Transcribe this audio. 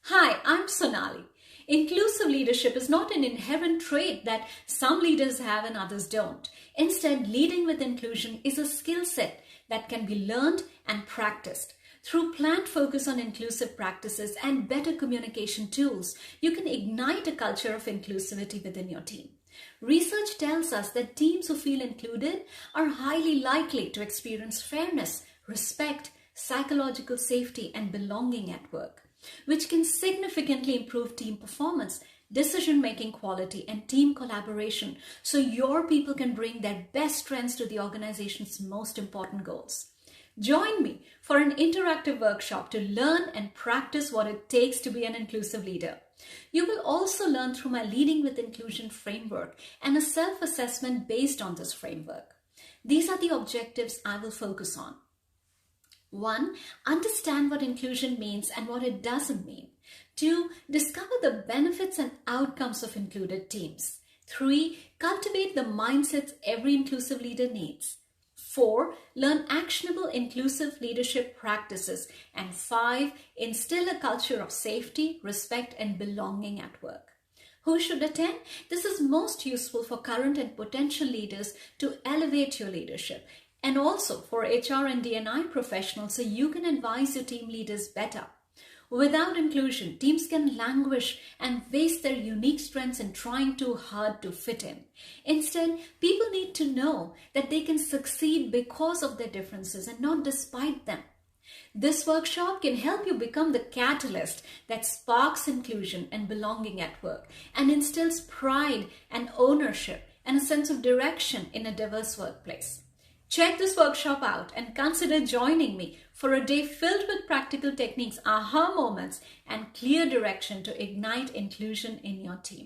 Hi, I'm Sonali. Inclusive leadership is not an inherent trait that some leaders have and others don't. Instead, leading with inclusion is a skill set that can be learned and practiced. Through planned focus on inclusive practices and better communication tools, you can ignite a culture of inclusivity within your team. Research tells us that teams who feel included are highly likely to experience fairness, respect, psychological safety, and belonging at work, which can significantly improve team performance, decision-making quality, and team collaboration so your people can bring their best strengths to the organization's most important goals. Join me for an interactive workshop to learn and practice what it takes to be an inclusive leader. You will also learn through my Leading with Inclusion framework and a self-assessment based on this framework. These are the objectives I will focus on. 1. Understand what inclusion means and what it doesn't mean. 2. Discover the benefits and outcomes of included teams. 3. Cultivate the mindsets every inclusive leader needs. 4. Learn actionable inclusive leadership practices. And 5. Instill a culture of safety, respect, and belonging at work. Who should attend? This is most useful for current and potential leaders to elevate your leadership, and also for HR and D&I professionals so you can advise your team leaders better. Without inclusion, teams can languish and waste their unique strengths in trying too hard to fit in. Instead, people need to know that they can succeed because of their differences and not despite them. This workshop can help you become the catalyst that sparks inclusion and belonging at work and instills pride and ownership and a sense of direction in a diverse workplace. Check this workshop out and consider joining me for a day filled with practical techniques, aha moments, and clear direction to ignite inclusion in your team.